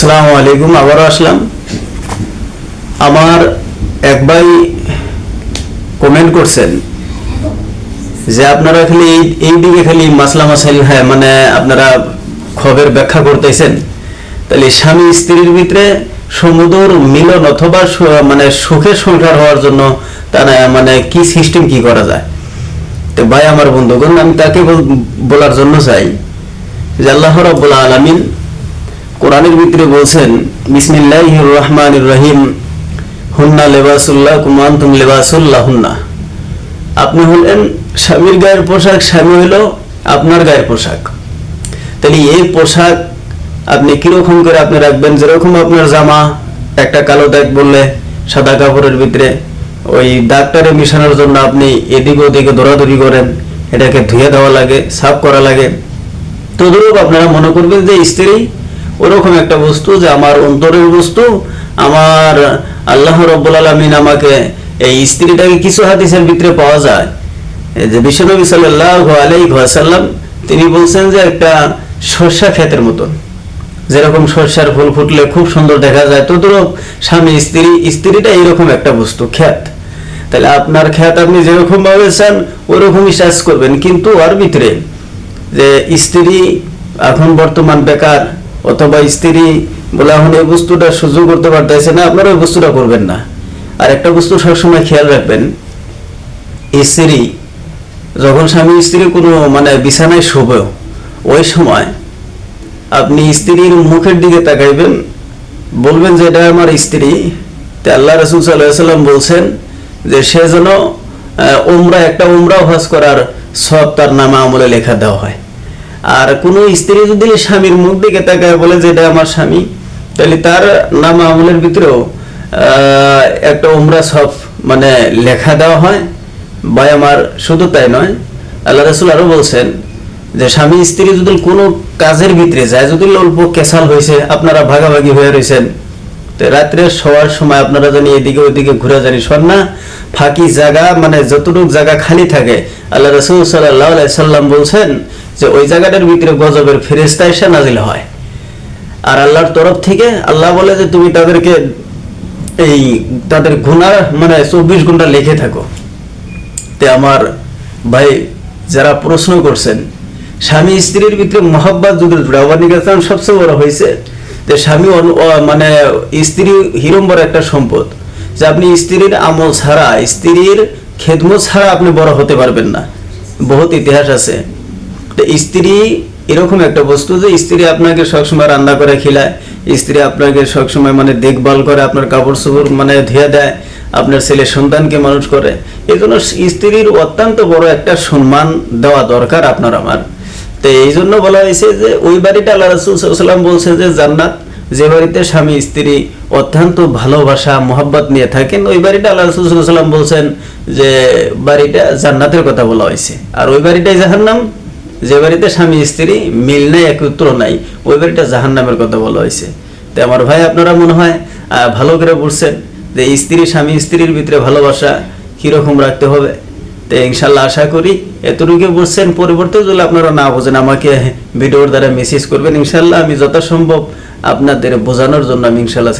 আসসালামু আলাইকুম। আবারও আসলাম। আমার এক ভাই কমেন্ট করছেন যে আপনারা খালি এই দিকে খালি মাসলা মাসাইল মানে আপনারা খবর ব্যাখ্যা করতেছেন, তাহলে স্বামী স্ত্রীর ভিতরে সমুদর মিলন অথবা মানে সুখের সংসার হওয়ার জন্য তারা মানে কি সিস্টেম কি করা যায়। তো ভাই আমার বন্ধুগণ, আমি তাকে বলার জন্য চাই যে আল্লাহ রাব্বুল আলামিন কোরআনের ভিতরে বলছেন, বিসমিল্লাহির রহমানির রহিম, হুন্না লিবাসুল্লাকুম ওয়া আনতুম লিবাসুল্লাহুন্না। আপনি হলেন স্বামীর গায়ের পোশাক, স্বামী হলো আপনার গায়ের পোশাক। তাহলে এই পোশাক আপনি কিরকম করে আপনি রাখবেন? যেরকম আপনার জামা একটা কালো দাগ বললে সাদা কাপড়ের ভিতরে ওই দাগটারে মিশানোর জন্য আপনি এদিকে ওদিকে দৌড়াদৌড়ি করেন, এটাকে ধুয়ে দেওয়া লাগে, সাফ করা লাগে। তদ্রূপ আপনারা মনে করবেন যে স্ত্রী ওরকম একটা বস্তু, যে আমার অন্তরের বস্তু। আমার আল্লাহ রাব্বুল আলামিন আমাকে এই স্ত্রীটাকে কিছু হাদিসের ভিতরে পাওয়া যায় যে বিশ্বনবী সাল্লাল্লাহু আলাইহি ওয়াসাল্লাম তিনি বলছেন যে একটা সরষা ক্ষেতের মতন, যেরকম সরষার ফুল ফুটলে খুব সুন্দর দেখা যায়, তদ্রূপ স্বামী স্ত্রীটা এইরকম একটা বস্তু, ক্ষেত। তাহলে আপনার ক্ষেত আপনি যেরকম ভাবে চান ওরকমই চাষ করবেন, কিন্তু ওর ভিতরে যে স্ত্রী এখন বর্তমান বেকার অথবা স্ত্রী বলে এখন এই বস্তুটা সহ্য করতে পারতেছে না, আপনারা ওই বস্তুটা করবেন না। আর একটা বস্তু সবসময় খেয়াল রাখবেন, স্ত্রী যখন স্বামী স্ত্রী কোনো মানে বিছানায় শোবে ওই সময় আপনি স্ত্রীর মুখের দিকে তাকাইবেন, বলবেন যে এটা আমার স্ত্রী। তে আল্লাহ রাসূল সাল্লাল্লাহু আলাইহি ওয়াসাল্লাম বলছেন যে সে যেন একটা উমরা হজ করার সওয়াব তার নামে আমলে লেখা দেওয়া হয়। আর কোন স্ত্রী যদি স্বামীর মুখ দিকে তাকায় বলে যে এটা আমার স্বামী, তাহলে তার নাম আমলের ভিতরেও একটা উমরা সওয়াব মানে লেখা দেওয়া হয়। ভাই আমার, শুধু তাই নয়, আল্লাহ রাসূল আরো বলছেন যে স্বামী স্ত্রী যদি কোনো কাজের ভিতরে যায়, যদি অল্প কেসাল হয়েছে, আপনারা ভাগাভাগি হয়ে রয়েছেন, তো রাত্রে শোয়ার সময় আপনারা জানি এদিকে ওইদিকে ঘুরে জানি শোন না, ফাঁকি জায়গা মানে যতটুকু জায়গা খালি থাকে আল্লাহ রাসূল সাল্লাল্লাহু আলাইহি সাল্লাম বলছেন যে ওই জায়গাটার ভিতরে গজবের ফেরেশতা এসে নাজিল হয়। আর আল্লাহর তরফ থেকে আল্লাহ বলে যে তুমি তাদেরকে তাদের গুনাহ মানে 24 ঘন্টা লিখে থাকো। তে আমার ভাই যারা প্রশ্ন করছেন, স্বামী স্ত্রীর ভিতরে মহব্বত যদি জুড়াবানিকাম সবচেয়ে বড় হয়েছে যে স্বামী মানে স্ত্রী হিরম্বর একটা সম্পদ, যে আপনি স্ত্রীর আমল ছাড়া, স্ত্রীর খেদমত ছাড়া আপনি বড় হতে পারবেন না। বহুত ইতিহাস আছে। তো স্ত্রী এরকম একটা বস্তু যে স্ত্রী আপনাকে সবসময় রান্না করে খিলায়, স্ত্রী আপনাকে সবসময় মানে দেখভাল করে, আপনার কাপড় চোপড় মানে ধুয়ে দেয়, আপনার ছেলে সন্তানকে মানুষ করে। এই জন্য স্ত্রীর অত্যন্ত বড় একটা সম্মান দেওয়া দরকার আপনার আমার। তো এই জন্য বলা হয়েছে যে ওই বাড়িটা আল্লাহ রাসূল সাল্লাল্লাহু আলাইহি ওয়াসাল্লাম বলছে যে জান্নাত, যে বাড়িতে স্বামী স্ত্রী অত্যন্ত ভালোবাসা মহব্বত নিয়ে থাকেন, ওই বাড়িটা আল্লাহ রাসূল সাল্লাল্লাহু আলাইহি ওয়াসাল্লাম বলছেন যে বাড়িটা জান্নাতের কথা বলা হয়েছে। আর ওই বাড়িটাই জাহান্নাম, যে বাড়িতে স্বামী স্ত্রী মিল নাই, একত্র নাই, ওই বাড়িটা জাহান্নামের কথা বলা হয়েছে। তো আমার ভাই আপনারা মনে হয় ভালো করে বুঝছেন যে স্বামী স্ত্রীর ভিতরে ভালোবাসা কিরকম রাখতে হবে। তো ইনশাল্লাহ আশা করি এতটুকু বুঝছেন। পরিবর্তে যদি আপনারা না বোঝেন আমাকে ভিডিওর দ্বারা মেসেজ করবেন, ইনশাল্লাহ আমি যথাসম্ভব আপনাদের বোঝানোর জন্য আমি ইনশাল্লাহ